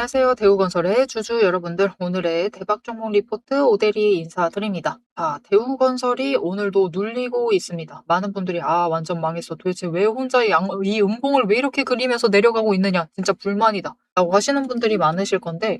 안녕하세요. 대우건설의 주주 여러분들. 오늘의 대박 종목 리포트 오대리 인사드립니다. 대우건설이 오늘도 눌리고 있습니다. 많은 분들이 완전 망했어. 도대체 왜 혼자 이 음봉을 왜 이렇게 그리면서 내려가고 있느냐. 진짜 불만이다. 라고 하시는 분들이 많으실 건데,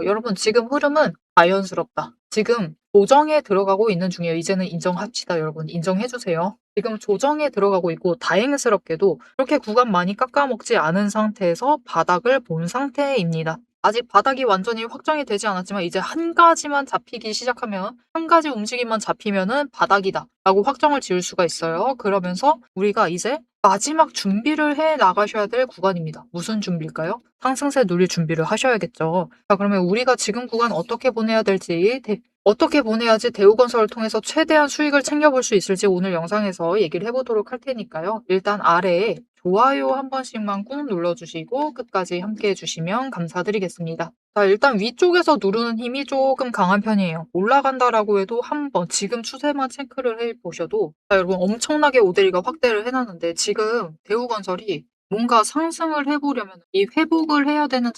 여러분 지금 흐름은 자연스럽다. 지금 조정에 들어가고 있는 중이에요. 이제는 인정합시다, 여러분. 인정해주세요. 지금 조정에 들어가고 있고 다행스럽게도 그렇게 구간 많이 깎아먹지 않은 상태에서 바닥을 본 상태입니다. 아직 바닥이 완전히 확정이 되지 않았지만 이제 한 가지만 잡히기 시작하면 한 가지 움직임만 잡히면은 바닥이다 라고 확정을 지을 수가 있어요. 그러면서 우리가 이제 마지막 준비를 해 나가셔야 될 구간입니다. 무슨 준비일까요? 상승세 누릴 준비를 하셔야겠죠. 자, 그러면 우리가 지금 구간 어떻게 보내야 될지 어떻게 보내야지 대우건설을 통해서 최대한 수익을 챙겨볼 수 있을지 오늘 영상에서 얘기를 해보도록 할 테니까요. 일단 아래에 좋아요 한 번씩만 꾹 눌러주시고 끝까지 함께 해주시면 감사드리겠습니다. 자, 일단 위쪽에서 누르는 힘이 조금 강한 편이에요. 올라간다라고 해도 한번 지금 추세만 체크를 해보셔도 여러분 엄청나게 오대리가 확대를 해놨는데 지금 대우건설이 뭔가 상승을 해보려면 이 회복을 해야 되는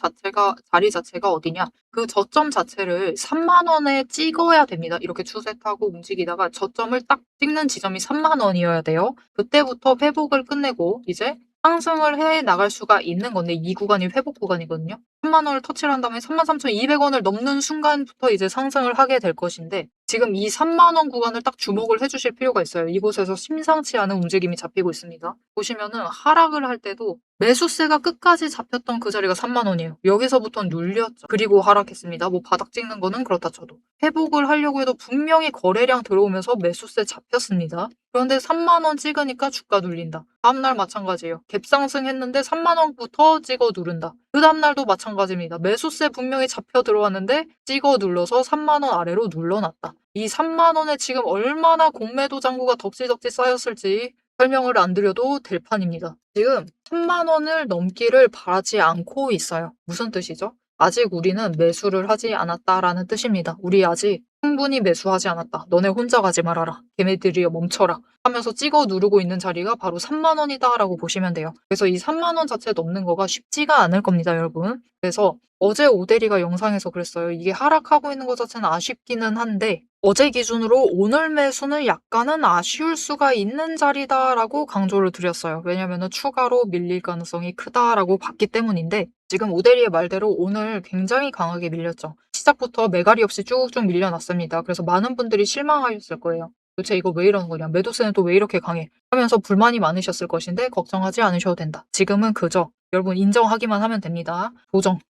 자리 자체가 어디냐? 그 저점 자체를 3만 원에 찍어야 됩니다. 이렇게 추세 타고 움직이다가 저점을 딱 찍는 지점이 3만 원이어야 돼요. 그때부터 회복을 끝내고 이제 상승을 해 나갈 수가 있는 건데 이 구간이 회복 구간이거든요. 3만 원을 터치를 한 다음에 33,200원을 넘는 순간부터 이제 상승을 하게 될 것인데 지금 이 3만 원 구간을 딱 주목을 해주실 필요가 있어요. 이곳에서 심상치 않은 움직임이 잡히고 있습니다. 보시면은 하락을 할 때도 매수세가 끝까지 잡혔던 그 자리가 3만 원이에요. 여기서부터 눌렸죠. 그리고 하락했습니다. 뭐 바닥 찍는 거는 그렇다 쳐도. 회복을 하려고 해도 분명히 거래량 들어오면서 매수세 잡혔습니다. 그런데 3만 원 찍으니까 주가 눌린다. 다음날 마찬가지예요. 갭상승했는데 3만 원부터 찍어 누른다. 그 다음날도 마찬가지입니다. 매수세 분명히 잡혀 들어왔는데 찍어 눌러서 3만 원 아래로 눌러놨다. 이 3만 원에 지금 얼마나 공매도 잔고가 덕지덕지 쌓였을지 설명을 안 드려도 될 판입니다. 지금 3만 원을 넘기를 바라지 않고 있어요. 무슨 뜻이죠? 아직 우리는 매수를 하지 않았다라는 뜻입니다. 우리 아직 충분히 매수하지 않았다. 너네 혼자 가지 말아라. 걔네들이여 멈춰라. 하면서 찍어 누르고 있는 자리가 바로 3만 원이다라고 보시면 돼요. 그래서 이 3만 원 자체 넘는 거가 쉽지가 않을 겁니다, 여러분. 그래서 어제 오대리가 영상에서 그랬어요. 이게 하락하고 있는 것 자체는 아쉽기는 한데 어제 기준으로 오늘 매수는 약간은 아쉬울 수가 있는 자리다라고 강조를 드렸어요. 왜냐면은 추가로 밀릴 가능성이 크다라고 봤기 때문인데 지금 오대리의 말대로 오늘 굉장히 강하게 밀렸죠. 시작부터 매갈이 없이 쭉쭉 밀려났습니다. 그래서 많은 분들이 실망하셨을 거예요. 도대체 이거 왜 이러는 거냐? 매도세는 또 왜 이렇게 강해? 하면서 불만이 많으셨을 것인데 걱정하지 않으셔도 된다. 지금은 그저 여러분 인정하기만 하면 됩니다.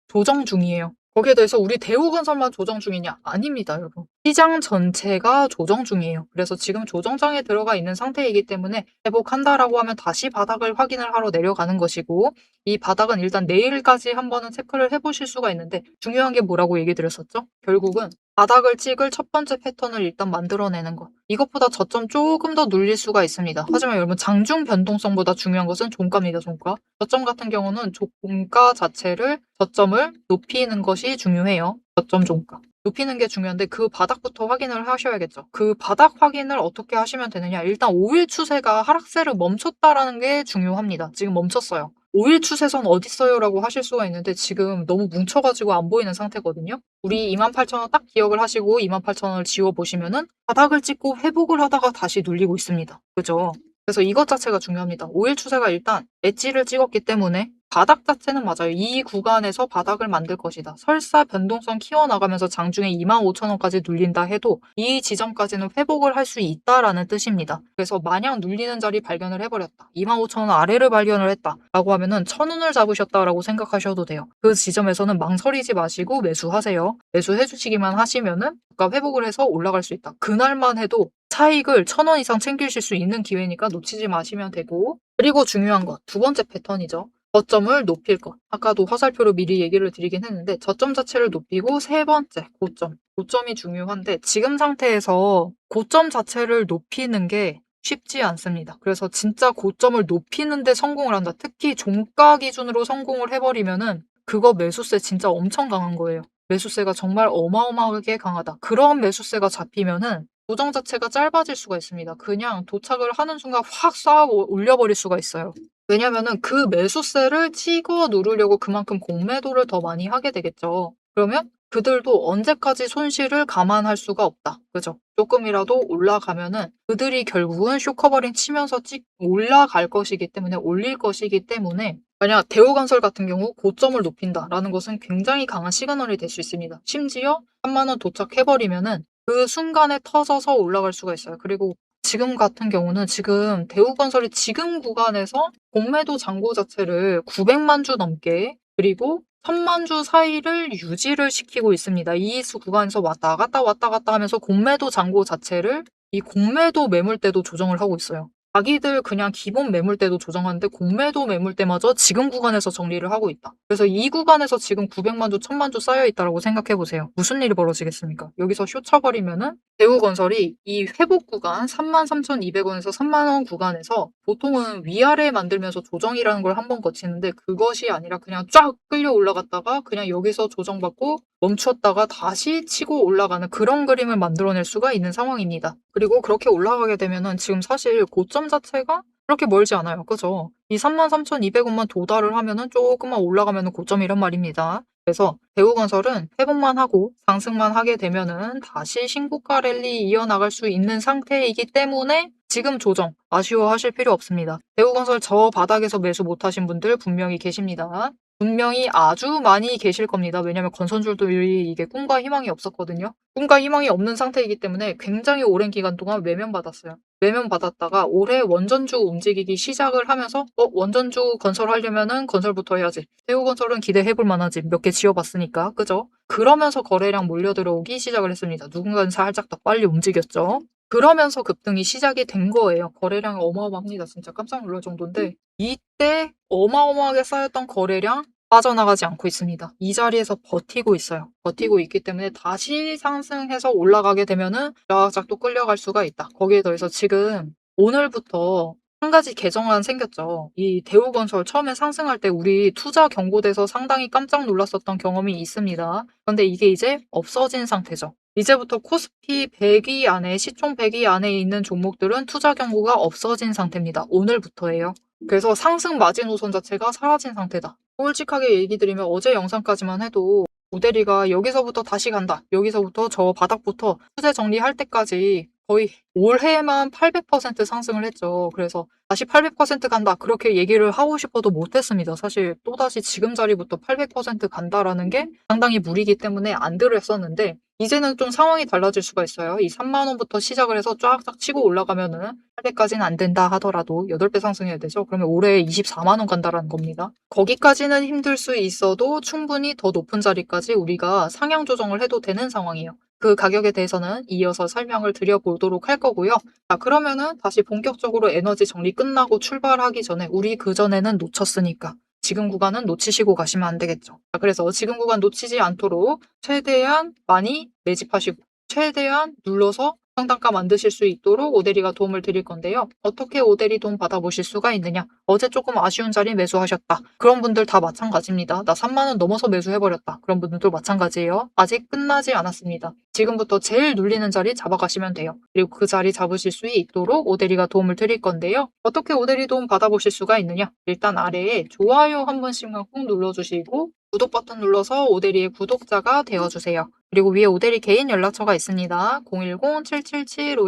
조정 중이에요. 거기에 대해서 우리 대우건설만 조정 중이냐? 아닙니다, 여러분. 시장 전체가 조정 중이에요. 그래서 지금 조정장에 들어가 있는 상태이기 때문에 회복한다라고 하면 다시 바닥을 확인을 하러 내려가는 것이고 이 바닥은 일단 내일까지 한번은 체크를 해보실 수가 있는데 중요한 게 뭐라고 얘기 드렸었죠? 결국은 바닥을 찍을 첫 번째 패턴을 일단 만들어내는 것. 이것보다 저점 조금 더 눌릴 수가 있습니다. 하지만 여러분 장중 변동성보다 중요한 것은 종가입니다. 종가. 저점 같은 경우는 종가 자체를 저점을 높이는 것이 중요해요. 저점 종가. 높이는 게 중요한데 그 바닥부터 확인을 하셔야겠죠. 그 바닥 확인을 어떻게 하시면 되느냐. 일단 5일 추세가 하락세를 멈췄다라는 게 중요합니다. 지금 멈췄어요. 5일 추세선 어딨어요? 라고 하실 수가 있는데 지금 너무 뭉쳐가지고 안 보이는 상태거든요. 우리 28,000원 딱 기억을 하시고 28,000원을 지워보시면은 바닥을 찍고 회복을 하다가 다시 눌리고 있습니다. 그죠? 그래서 이것 자체가 중요합니다. 5일 추세가 일단 엣지를 찍었기 때문에 바닥 자체는 맞아요. 이 구간에서 바닥을 만들 것이다. 설사 변동성 키워나가면서 장중에 25,000원까지 눌린다 해도 이 지점까지는 회복을 할 수 있다라는 뜻입니다. 그래서 만약 눌리는 자리 발견을 해버렸다. 25,000원 아래를 발견을 했다. 라고 하면은 1,000원을 잡으셨다라고 생각하셔도 돼요. 그 지점에서는 망설이지 마시고 매수하세요. 매수해 주시기만 하시면은 주가 회복을 해서 올라갈 수 있다. 그날만 해도 차익을 1,000원 이상 챙기실 수 있는 기회니까 놓치지 마시면 되고 그리고 중요한 것, 두 번째 패턴이죠. 저점을 높일 것. 아까도 화살표로 미리 얘기를 드리긴 했는데 저점 자체를 높이고 세 번째 고점. 고점이 중요한데 지금 상태에서 고점 자체를 높이는 게 쉽지 않습니다. 그래서 진짜 고점을 높이는 데 성공을 한다. 특히 종가 기준으로 성공을 해버리면은 그거 매수세 진짜 엄청 강한 거예요. 매수세가 정말 어마어마하게 강하다. 그런 매수세가 잡히면은 고정 자체가 짧아질 수가 있습니다. 그냥 도착을 하는 순간 확 쌓아 올려버릴 수가 있어요. 왜냐면은 그 매수세를 찍어 누르려고 그만큼 공매도를 더 많이 하게 되겠죠. 그러면 그들도 언제까지 손실을 감안할 수가 없다. 그죠? 조금이라도 올라가면은 그들이 결국은 쇼커버링 치면서 올라갈 것이기 때문에 올릴 것이기 때문에 만약 대우건설 같은 경우 고점을 높인다라는 것은 굉장히 강한 시그널이 될 수 있습니다. 심지어 3만 원 도착해버리면은 그 순간에 터져서 올라갈 수가 있어요. 그리고 지금 같은 경우는 지금 대우건설이 지금 구간에서 공매도 잔고 자체를 900만 주 넘게 그리고 1000만 주 사이를 유지를 시키고 있습니다. 이 수 구간에서 왔다 갔다 왔다 갔다 하면서 공매도 잔고 자체를 이 공매도 매물대도 조정을 하고 있어요. 자기들 그냥 기본 매물대도 조정하는데 공매도 매물대마저 지금 구간에서 정리를 하고 있다. 그래서 이 구간에서 지금 900만 주, 1000만 주 쌓여 있다라고 생각해 보세요. 무슨 일이 벌어지겠습니까? 여기서 쇼 쳐버리면은 대우건설이 이 회복 구간 33,200원에서 3만 원 구간에서 보통은 위아래 만들면서 조정이라는 걸 한번 거치는데 그것이 아니라 그냥 쫙 끌려 올라갔다가 그냥 여기서 조정받고 멈췄다가 다시 치고 올라가는 그런 그림을 만들어낼 수가 있는 상황입니다. 그리고 그렇게 올라가게 되면은 지금 사실 고점 자체가 그렇게 멀지 않아요. 그죠? 이 33,200원만 도달을 하면은 조금만 올라가면은 고점이란 말입니다. 그래서 대우건설은 회복만 하고 상승만 하게 되면은 다시 신고가 랠리 이어나갈 수 있는 상태이기 때문에 지금 조정 아쉬워하실 필요 없습니다. 대우건설 저 바닥에서 매수 못하신 분들 분명히 계십니다. 분명히 아주 많이 계실 겁니다. 왜냐면 건선주들이 이게 꿈과 희망이 없었거든요. 꿈과 희망이 없는 상태이기 때문에 굉장히 오랜 기간 동안 외면받았어요. 외면받았다가 올해 원전주 움직이기 시작을 하면서 원전주 건설하려면은 건설부터 해야지. 대우건설은 기대해볼 만하지. 몇 개 지어봤으니까. 그죠? 그러면서 거래량 몰려 들어오기 시작을 했습니다. 누군가는 살짝 더 빨리 움직였죠. 그러면서 급등이 시작이 된 거예요. 거래량이 어마어마합니다. 진짜 깜짝 놀랄 정도인데 이때 어마어마하게 쌓였던 거래량 빠져나가지 않고 있습니다. 이 자리에서 버티고 있어요. 버티고 있기 때문에 다시 상승해서 올라가게 되면은 쫙쫙 또 끌려갈 수가 있다. 거기에 더해서 지금 오늘부터 한 가지 개정안 생겼죠. 이 대우건설 처음에 상승할 때 우리 투자 경고돼서 상당히 깜짝 놀랐었던 경험이 있습니다. 그런데 이게 이제 없어진 상태죠. 이제부터 코스피 100위 안에 시총 100위 안에 있는 종목들은 투자 경고가 없어진 상태입니다. 오늘부터예요. 그래서 상승 마지노선 자체가 사라진 상태다. 솔직하게 얘기 드리면 어제 영상까지만 해도 모델이가 여기서부터 다시 간다. 여기서부터 저 바닥부터 추세 정리할 때까지 거의 올해만 800% 상승을 했죠. 그래서 다시 800% 간다. 그렇게 얘기를 하고 싶어도 못했습니다. 사실 또다시 지금 자리부터 800% 간다라는 게 상당히 무리기 때문에 안 들었었는데 이제는 좀 상황이 달라질 수가 있어요. 이 3만 원부터 시작을 해서 쫙쫙 치고 올라가면은 800까지는 안 된다 하더라도 8배 상승해야 되죠. 그러면 올해 24만 원 간다라는 겁니다. 거기까지는 힘들 수 있어도 충분히 더 높은 자리까지 우리가 상향 조정을 해도 되는 상황이에요. 그 가격에 대해서는 이어서 설명을 드려보도록 할 거고요. 자, 그러면은 다시 본격적으로 에너지 정리 끝나고 출발하기 전에 우리 그전에는 놓쳤으니까 지금 구간은 놓치시고 가시면 안 되겠죠. 자, 그래서 지금 구간 놓치지 않도록 최대한 많이 매집하시고 최대한 눌러서 상단가 만드실 수 있도록 오대리가 도움을 드릴 건데요. 어떻게 오대리 도움 받아보실 수가 있느냐? 어제 조금 아쉬운 자리 매수하셨다. 그런 분들 다 마찬가지입니다. 나 3만 원 넘어서 매수해버렸다. 그런 분들도 마찬가지예요. 아직 끝나지 않았습니다. 지금부터 제일 눌리는 자리 잡아가시면 돼요. 그리고 그 자리 잡으실 수 있도록 오대리가 도움을 드릴 건데요. 어떻게 오대리 도움 받아보실 수가 있느냐? 일단 아래에 좋아요 한 번씩만 꾹 눌러주시고 구독 버튼 눌러서 오대리의 구독자가 되어주세요. 그리고 위에 오대리 개인 연락처가 있습니다.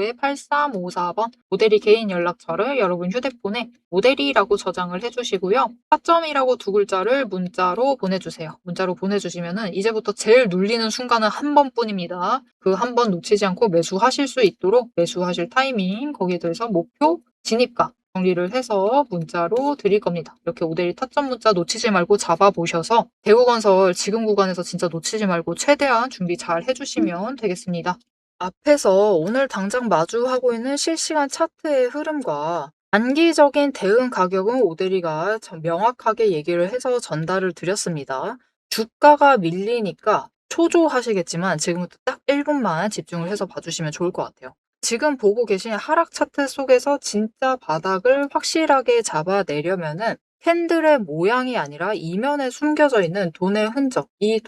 010-7775-8354번 오대리 개인 연락처를 여러분 휴대폰에 오대리라고 저장을 해주시고요. 4점이라고 두 글자를 문자로 보내주세요. 문자로 보내주시면은 이제부터 제일 눌리는 순간은 한 번뿐입니다. 그 한 번 놓치지 않고 매수하실 수 있도록 매수하실 타이밍 거기에 대해서 목표 진입가 정리를 해서 문자로 드릴 겁니다. 이렇게 오대리 타점 문자 놓치지 말고 잡아보셔서 대우건설 지금 구간에서 진짜 놓치지 말고 최대한 준비 잘 해주시면 되겠습니다. 앞에서 오늘 당장 마주하고 있는 실시간 차트의 흐름과 단기적인 대응 가격은 오대리가 명확하게 얘기를 해서 전달을 드렸습니다. 주가가 밀리니까 초조하시겠지만 지금부터 딱 1분만 집중을 해서 봐주시면 좋을 것 같아요. 지금 보고 계신 하락 차트 속에서 진짜 바닥을 확실하게 잡아내려면은 캔들의 모양이 아니라 이면에 숨겨져 있는 돈의 흔적, 이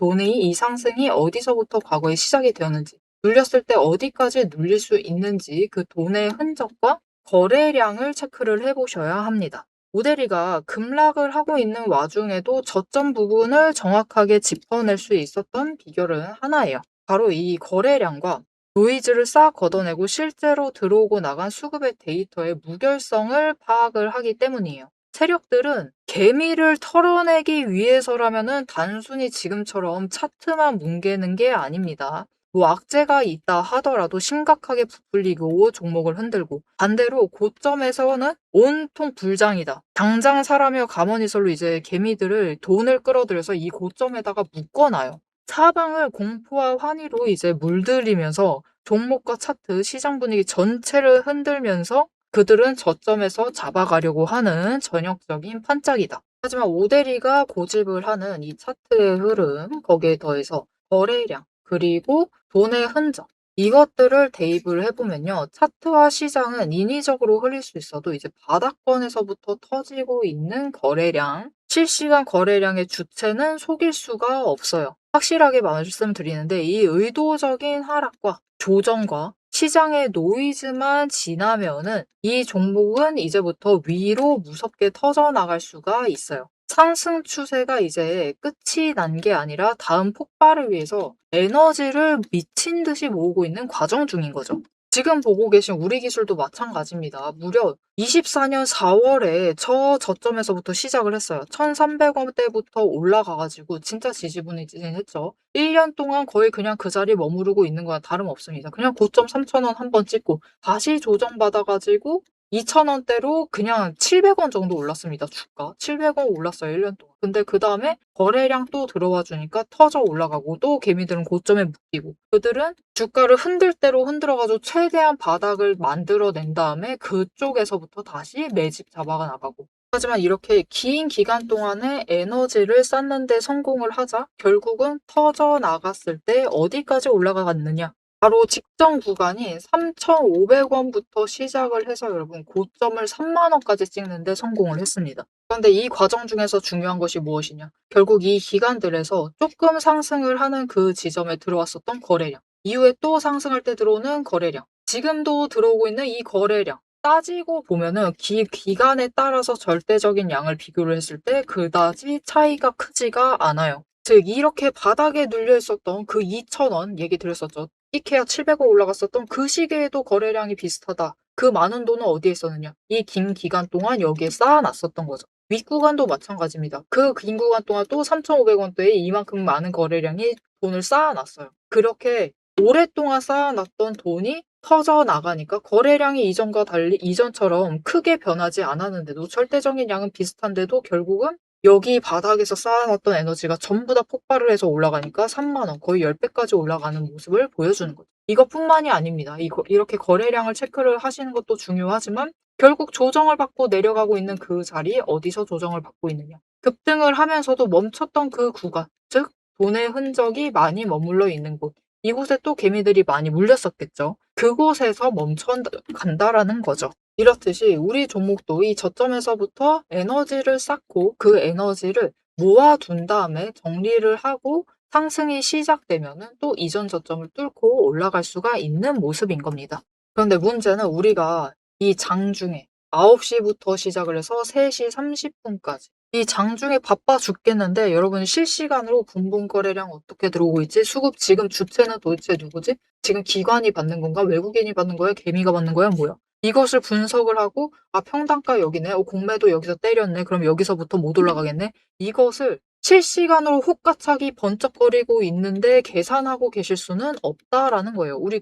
상승이 어디서부터 과거에 시작이 되었는지, 눌렸을 때 어디까지 눌릴 수 있는지 그 돈의 흔적과 거래량을 체크를 해보셔야 합니다. 오데리가 급락을 하고 있는 와중에도 저점 부분을 정확하게 짚어낼 수 있었던 비결은 하나예요. 바로 이 거래량과 노이즈를 싹 걷어내고 실제로 들어오고 나간 수급의 데이터의 무결성을 파악을 하기 때문이에요. 세력들은 개미를 털어내기 위해서라면은 단순히 지금처럼 차트만 뭉개는 게 아닙니다. 뭐 악재가 있다 하더라도 심각하게 부풀리고 종목을 흔들고, 반대로 고점에서는 온통 불장이다, 당장 사라며 가머니설로 이제 개미들을 돈을 끌어들여서 이 고점에다가 묶어놔요. 사방을 공포와 환희로 이제 물들이면서 종목과 차트, 시장 분위기 전체를 흔들면서 그들은 저점에서 잡아가려고 하는 전형적인 판짝이다. 하지만 오데리가 고집을 하는 이 차트의 흐름, 거기에 더해서 거래량, 그리고 돈의 흔적, 이것들을 대입을 해보면요. 차트와 시장은 인위적으로 흘릴 수 있어도 이제 바닥권에서부터 터지고 있는 거래량, 실시간 거래량의 주체는 속일 수가 없어요. 확실하게 말씀드리는데 이 의도적인 하락과 조정과 시장의 노이즈만 지나면은 이 종목은 이제부터 위로 무섭게 터져나갈 수가 있어요. 상승 추세가 이제 끝이 난 게 아니라 다음 폭발을 위해서 에너지를 미친 듯이 모으고 있는 과정 중인 거죠. 지금 보고 계신 우리 기술도 마찬가지입니다. 무려 24년 4월에 저점에서부터 시작을 했어요. 1,300원대부터 올라가가지고 진짜 지지부진했죠. 1년 동안 거의 그냥 그 자리에 머무르고 있는 거랑 다름없습니다. 그냥 고점 3,000원 한번 찍고 다시 조정받아가지고 2,000원대로 그냥 700원 정도 올랐습니다. 주가 700원 올랐어요. 1년 동안. 근데 그 다음에 거래량 또 들어와 주니까 터져 올라가고, 또 개미들은 고점에 묶이고, 그들은 주가를 흔들 대로 흔들어가지고 최대한 바닥을 만들어낸 다음에 그쪽에서부터 다시 매집 잡아가 나가고. 하지만 이렇게 긴 기간 동안에 에너지를 쌓는 데 성공을 하자 결국은 터져 나갔을 때 어디까지 올라가갔느냐? 바로 직전 구간이 3,500원부터 시작을 해서 여러분 고점을 3만 원까지 찍는데 성공을 했습니다. 그런데 이 과정 중에서 중요한 것이 무엇이냐? 결국 이 기간들에서 조금 상승을 하는 그 지점에 들어왔었던 거래량, 이후에 또 상승할 때 들어오는 거래량, 지금도 들어오고 있는 이 거래량, 따지고 보면은 기간에 따라서 절대적인 양을 비교를 했을 때 그다지 차이가 크지가 않아요. 즉 이렇게 바닥에 눌려 있었던 그 2,000원 얘기 드렸었죠. 이케아 700원 올라갔었던 그 시기에도 거래량이 비슷하다. 그 많은 돈은 어디에 있었느냐? 이 긴 기간 동안 여기에 쌓아놨었던 거죠. 윗구간도 마찬가지입니다. 그 긴 구간 동안 또 3,500원대에 이만큼 많은 거래량이 돈을 쌓아놨어요. 그렇게 오랫동안 쌓아놨던 돈이 터져 나가니까 거래량이 이전과 달리 이전처럼 크게 변하지 않았는데도, 절대적인 양은 비슷한데도 결국은 여기 바닥에서 쌓아놨던 에너지가 전부 다 폭발을 해서 올라가니까 3만 원, 거의 10배까지 올라가는 모습을 보여주는 거죠. 이것뿐만이 아닙니다. 이렇게 거래량을 체크를 하시는 것도 중요하지만 결국 조정을 받고 내려가고 있는 그 자리에 어디서 조정을 받고 있느냐. 급등을 하면서도 멈췄던 그 구간, 즉 돈의 흔적이 많이 머물러 있는 곳. 이곳에 또 개미들이 많이 물렸었겠죠. 그곳에서 멈춰 간다라는 거죠. 이렇듯이 우리 종목도 이 저점에서부터 에너지를 쌓고 그 에너지를 모아둔 다음에 정리를 하고 상승이 시작되면은 또 이전 저점을 뚫고 올라갈 수가 있는 모습인 겁니다. 그런데 문제는 우리가 이 장중에 9시부터 시작을 해서 3시 30분까지 이 장중에 바빠 죽겠는데 여러분 실시간으로 분봉 거래량 어떻게 들어오고 있지? 수급 지금 주체는 도대체 누구지? 지금 기관이 받는 건가? 외국인이 받는 거야? 개미가 받는 거야? 뭐야? 이것을 분석을 하고 평단가 여기네. 공매도 여기서 때렸네. 그럼 여기서부터 못 올라가겠네. 이것을 실시간으로 혹가차기 번쩍거리고 있는데 계산하고 계실 수는 없다라는 거예요. 우리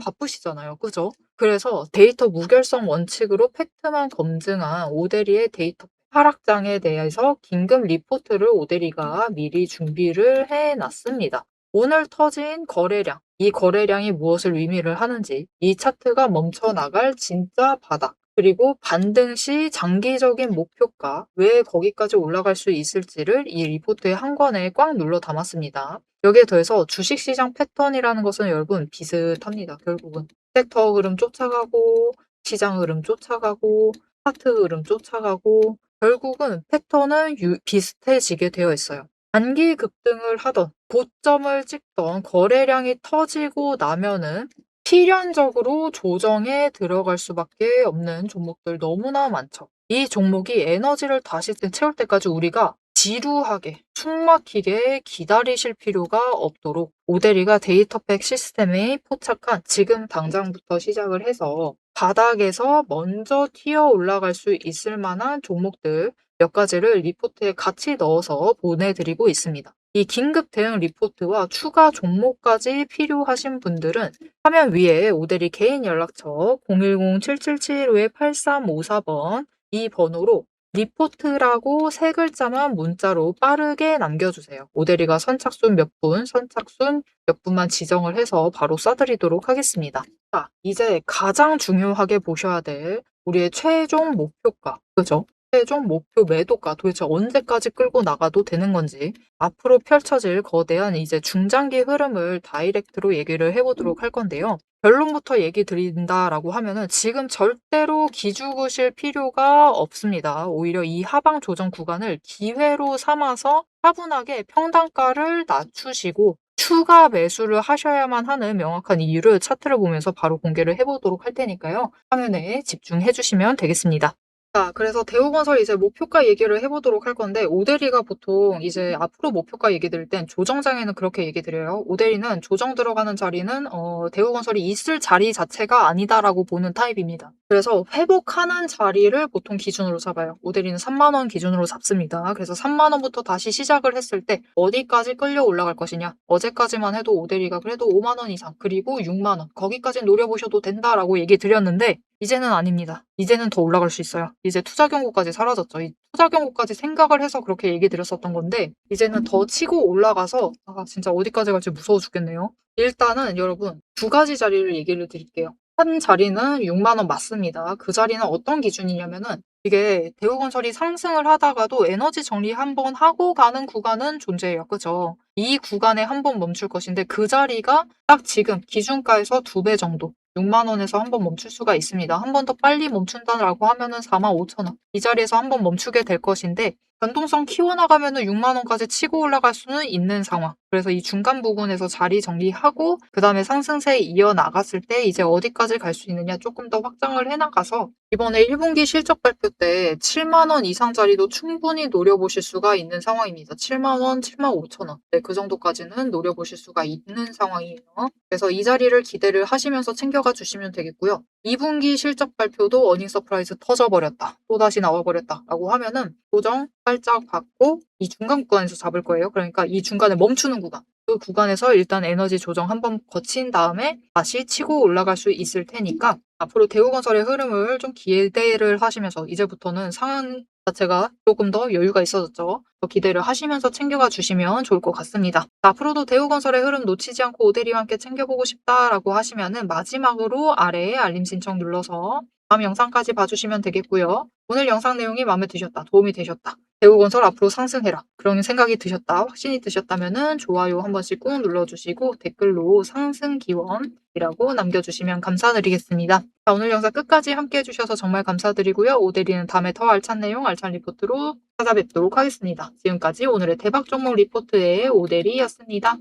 바쁘시잖아요. 그죠? 그래서 데이터 무결성 원칙으로 팩트만 검증한 오데리의 데이터 하락장에 대해서 긴급 리포트를 오데리가 미리 준비를 해놨습니다. 오늘 터진 거래량, 이 거래량이 무엇을 의미를 하는지, 이 차트가 멈춰나갈 진짜 바닥, 그리고 반등 시 장기적인 목표가 왜 거기까지 올라갈 수 있을지를 이 리포트의 한 권에 꽉 눌러 담았습니다. 여기에 더해서 주식시장 패턴이라는 것은 여러분 비슷합니다. 결국은 섹터 흐름 쫓아가고, 시장 흐름 쫓아가고, 차트 흐름 쫓아가고, 결국은 패턴은 비슷해지게 되어 있어요. 단기 급등을 하던, 고점을 찍던 거래량이 터지고 나면은 필연적으로 조정에 들어갈 수밖에 없는 종목들 너무나 많죠. 이 종목이 에너지를 다시 채울 때까지 우리가 지루하게 숨막히게 기다리실 필요가 없도록 오데리가 데이터팩 시스템에 포착한 지금 당장부터 시작을 해서 바닥에서 먼저 튀어 올라갈 수 있을 만한 종목들 몇 가지를 리포트에 같이 넣어서 보내드리고 있습니다. 이 긴급 대응 리포트와 추가 종목까지 필요하신 분들은 화면 위에 오데리 개인 연락처 010-7775-8354번 이 번호로 리포트라고 3글자만 문자로 빠르게 남겨주세요. 오데리가 선착순 몇 분, 선착순 몇 분만 지정을 해서 바로 쏴드리도록 하겠습니다. 자, 이제 가장 중요하게 보셔야 될 우리의 최종 목표가, 그죠? 최종 목표 매도가 도대체 언제까지 끌고 나가도 되는 건지 앞으로 펼쳐질 거대한 이제 중장기 흐름을 다이렉트로 얘기를 해보도록 할 건데요. 결론부터 얘기 드린다라고 하면은 지금 절대로 기죽으실 필요가 없습니다. 오히려 이 하방 조정 구간을 기회로 삼아서 차분하게 평단가를 낮추시고 추가 매수를 하셔야만 하는 명확한 이유를 차트를 보면서 바로 공개를 해보도록 할 테니까요. 화면에 집중해 주시면 되겠습니다. 자, 그래서 대우건설 이제 목표가 얘기를 해보도록 할 건데, 오데리가 보통 이제 앞으로 목표가 얘기 드릴 땐 조정장에는 그렇게 얘기 드려요. 오데리는 조정 들어가는 자리는 대우건설이 있을 자리 자체가 아니다라고 보는 타입입니다. 그래서 회복하는 자리를 보통 기준으로 잡아요. 오데리는 3만 원 기준으로 잡습니다. 그래서 3만 원부터 다시 시작을 했을 때 어디까지 끌려 올라갈 것이냐. 어제까지만 해도 오데리가 그래도 5만 원 이상, 그리고 6만 원, 거기까지 노려보셔도 된다라고 얘기 드렸는데, 이제는 아닙니다. 이제는 더 올라갈 수 있어요. 이제 투자 경고까지 사라졌죠. 이 투자 경고까지 생각을 해서 그렇게 얘기 드렸었던 건데 이제는 더 치고 올라가서 진짜 어디까지 갈지 무서워 죽겠네요. 일단은 여러분 2가지 자리를 얘기를 드릴게요. 한 자리는 6만 원 맞습니다. 그 자리는 어떤 기준이냐면은 이게 대우건설이 상승을 하다가도 에너지 정리 한번 하고 가는 구간은 존재해요. 그죠? 이 구간에 한번 멈출 것인데 그 자리가 딱 지금 기준가에서 2배 정도 6만 원에서 한번 멈출 수가 있습니다. 한 번 더 빨리 멈춘다라고 하면은 45,000원. 이 자리에서 한번 멈추게 될 것인데 변동성 키워나가면은 6만 원까지 치고 올라갈 수는 있는 상황. 그래서 이 중간 부분에서 자리 정리하고 그다음에 상승세 이어나갔을 때 이제 어디까지 갈 수 있느냐 조금 더 확장을 해나가서 이번에 1분기 실적 발표 때 7만 원 이상짜리도 충분히 노려보실 수가 있는 상황입니다. 7만 원, 7만 5천 원. 네, 그 정도까지는 노려보실 수가 있는 상황이에요. 그래서 이 자리를 기대를 하시면서 챙겨가 주시면 되겠고요. 2분기 실적 발표도 어닝 서프라이즈 터져버렸다. 또다시 나와버렸다. 라고 하면은 조정 살짝 받고 이 중간 구간에서 잡을 거예요. 그러니까 이 중간에 멈추는 구간. 그 구간에서 일단 에너지 조정 한번 거친 다음에 다시 치고 올라갈 수 있을 테니까 앞으로 대우건설의 흐름을 좀 기대를 하시면서 이제부터는 상황 자체가 조금 더 여유가 있어졌죠. 더 기대를 하시면서 챙겨가 주시면 좋을 것 같습니다. 앞으로도 대우건설의 흐름 놓치지 않고 오데리와 함께 챙겨보고 싶다라고 하시면은 마지막으로 아래에 알림 신청 눌러서 다음 영상까지 봐주시면 되겠고요. 오늘 영상 내용이 마음에 드셨다, 도움이 되셨다, 대우건설 앞으로 상승해라 그런 생각이 드셨다, 확신이 드셨다면은 좋아요 한 번씩 꾹 눌러주시고 댓글로 상승 기원이라고 남겨주시면 감사드리겠습니다. 자, 오늘 영상 끝까지 함께 해주셔서 정말 감사드리고요. 오데리는 다음에 더 알찬 내용, 알찬 리포트로 찾아뵙도록 하겠습니다. 지금까지 오늘의 대박 종목 리포트의 오데리였습니다.